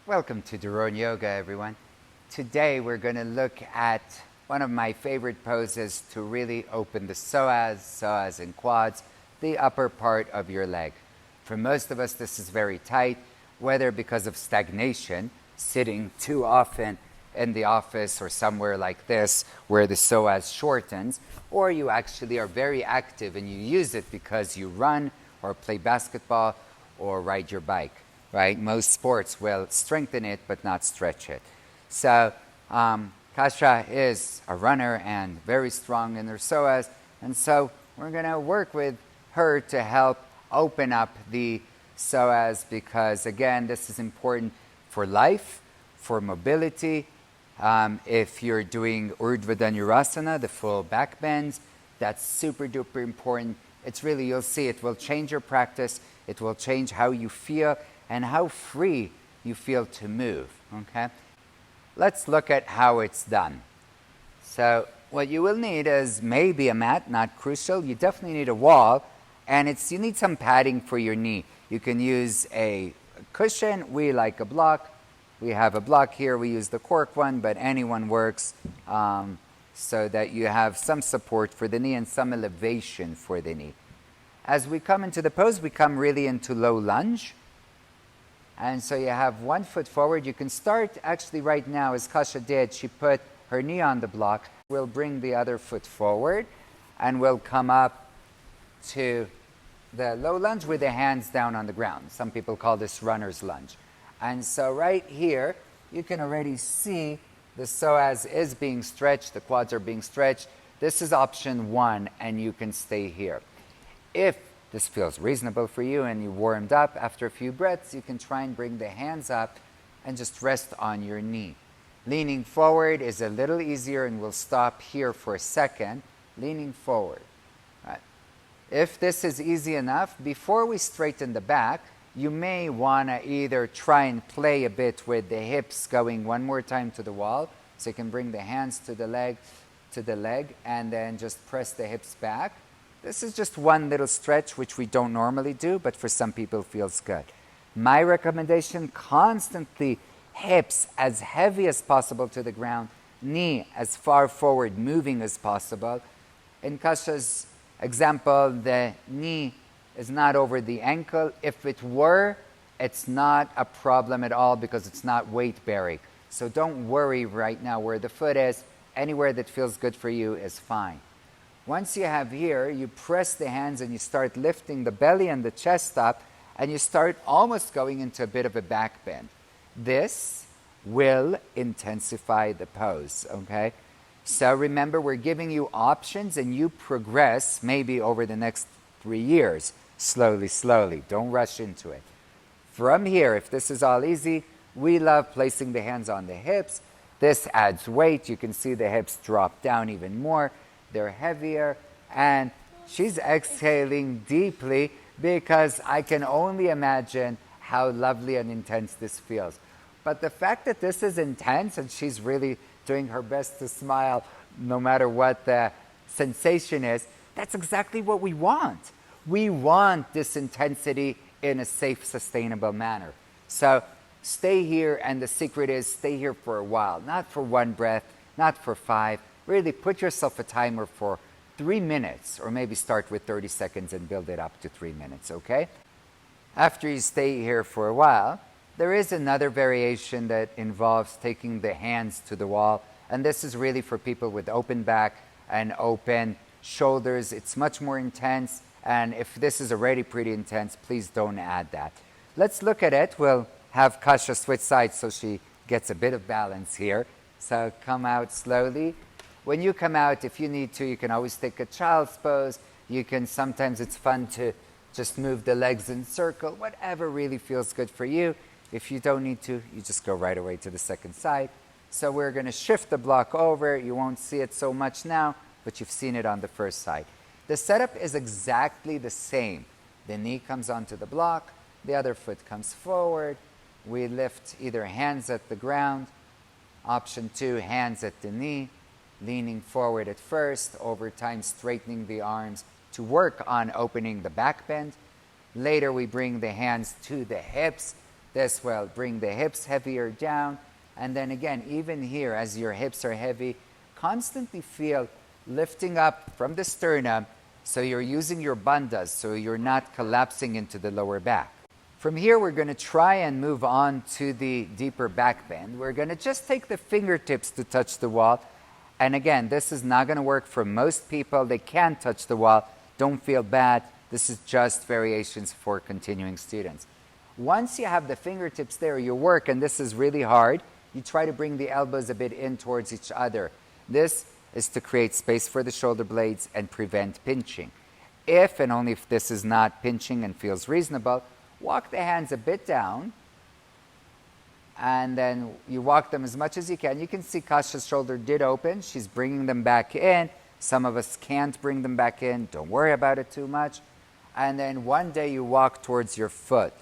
Welcome to Doron Yoga, everyone. Today we're going to look at one of my favorite poses to really open the psoas and quads, the upper part of your leg. For most of us, this is very tight, whether because of stagnation, sitting too often in the office or somewhere like this where the psoas shortens, or you actually are very active and you use it because you run or play basketball or ride your bike. Right? Most sports will strengthen it but not stretch it. So Kasha is a runner and very strong in her psoas, and so we're going to work with her to help open up the psoas because, again, this is important for life, for mobility. If you're doing Urdhva Dhanurasana, the full back bends, that's super duper important. It's really, you'll see, it will change your practice, it will change how you feel, and how free you feel to move, okay? Let's look at how it's done. So what you will need is maybe a mat, not crucial. You definitely need a wall, and you need some padding for your knee. You can use a cushion. We like a block. We have a block here. We use the cork one, but any one works so that you have some support for the knee and some elevation for the knee. As we come into the pose, we come really into low lunge. And so you have 1 foot forward. You can start actually right now, as Kasha did. She put her knee on the block. We'll bring the other foot forward, and we'll come up to the low lunge with the hands down on the ground. Some people call this runner's lunge. And so right here, you can already see the psoas is being stretched. The quads are being stretched. This is option 1, and you can stay here. If this feels reasonable for you and you warmed up after a few breaths, you can try and bring the hands up and just rest on your knee. Leaning forward is a little easier, and we'll stop here for a second. Leaning forward. Right. If this is easy enough, before we straighten the back, you may want to either try and play a bit with the hips going one more time to the wall, so you can bring the hands to the leg, and then just press the hips back. This is just one little stretch, which we don't normally do, but for some people feels good. My recommendation, constantly hips as heavy as possible to the ground, knee as far forward moving as possible. In Kasha's example, the knee is not over the ankle. If it were, it's not a problem at all because it's not weight bearing. So don't worry right now where the foot is. Anywhere that feels good for you is fine. Once you have here, you press the hands and you start lifting the belly and the chest up, and you start almost going into a bit of a back bend. This will intensify the pose, okay? So remember, we're giving you options, and you progress maybe over the next 3 years, slowly, slowly. Don't rush into it. From here, if this is all easy, we love placing the hands on the hips. This adds weight. You can see the hips drop down even more. They're heavier, and she's exhaling deeply because I can only imagine how lovely and intense this feels. But the fact that this is intense and she's really doing her best to smile no matter what the sensation is, that's exactly what we want. We want this intensity in a safe, sustainable manner. So stay here, and the secret is stay here for a while, not for 1 breath, not for 5. Really put yourself a timer for 3 minutes, or maybe start with 30 seconds and build it up to 3 minutes, okay? After you stay here for a while, there is another variation that involves taking the hands to the wall, and this is really for people with open back and open shoulders. It's much more intense, and if this is already pretty intense, please don't add that. Let's look at it. We'll have Kasha switch sides so she gets a bit of balance here. So come out slowly. When you come out, if you need to, you can always take a child's pose. Sometimes it's fun to just move the legs in circle, whatever really feels good for you. If you don't need to, you just go right away to the second side. So we're going to shift the block over. You won't see it so much now, but you've seen it on the first side. The setup is exactly the same. The knee comes onto the block, the other foot comes forward. We lift either hands at the ground, option 2, hands at the knee, leaning forward at first, over time straightening the arms to work on opening the back bend. Later we bring the hands to the hips, This will bring the hips heavier down. And then again, even here, as your hips are heavy, constantly feel lifting up from the sternum, so you're using your bandhas, so you're not collapsing into the lower back. From here, we're going to try and move on to the deeper back bend. We're going to just take the fingertips to touch the wall. And again, this is not going to work for most people. They can touch the wall. Don't feel bad. This is just variations for continuing students. Once you have the fingertips there, you work, and this is really hard. You try to bring the elbows a bit in towards each other. This is to create space for the shoulder blades and prevent pinching. If and only if this is not pinching and feels reasonable, walk the hands a bit down, and then you walk them as much as you can. You can see Kasha's shoulder did open. She's bringing them back in. Some of us can't bring them back in. Don't worry about it too much. And then one day you walk towards your foot.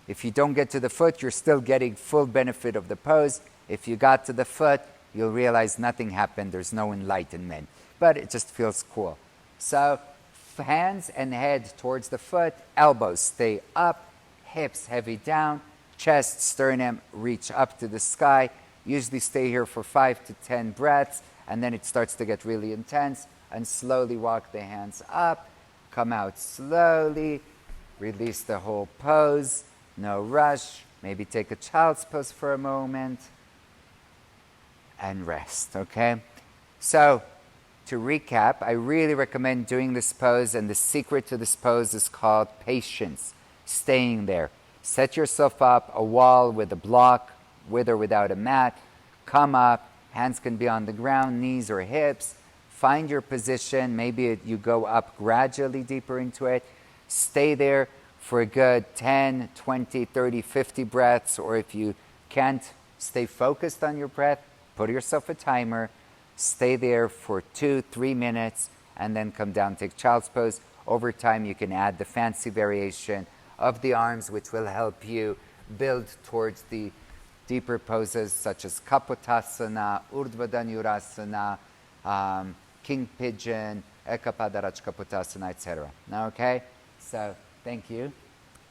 If you don't get to the foot, you're still getting full benefit of the pose. If you got to the foot, you'll realize nothing happened. There's no enlightenment, but it just feels cool. So hands and head towards the foot, elbows stay up, hips heavy down, chest, sternum reach up to the sky. Usually stay here for 5 to 10 breaths, and then it starts to get really intense, and slowly walk the hands up, come out slowly, release the whole pose, no rush, maybe take a child's pose for a moment, and rest, okay? So, to recap, I really recommend doing this pose, and the secret to this pose is called patience, staying there. Set yourself up a wall with a block, with or without a mat. Come up, hands can be on the ground, knees or hips. Find your position, maybe you go up gradually deeper into it. Stay there for a good 10, 20, 30, 50 breaths, or if you can't stay focused on your breath, put yourself a timer, stay there for 2-3 minutes, and then come down, take child's pose. Over time, you can add the fancy variation of the arms, which will help you build towards the deeper poses such as Kapotasana, Urdhva Dhanurasana, King Pigeon, Ekapadaraj Kapotasana, etc. Okay? So, thank you.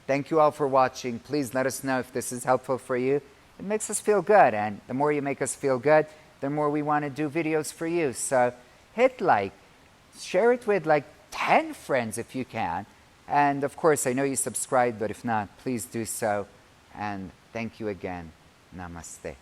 Thank you all for watching. Please let us know if this is helpful for you. It makes us feel good, and the more you make us feel good, the more we want to do videos for you. So hit like, share it with like 10 friends if you can. And of course, I know you subscribed, but if not, please do so. And thank you again. Namaste.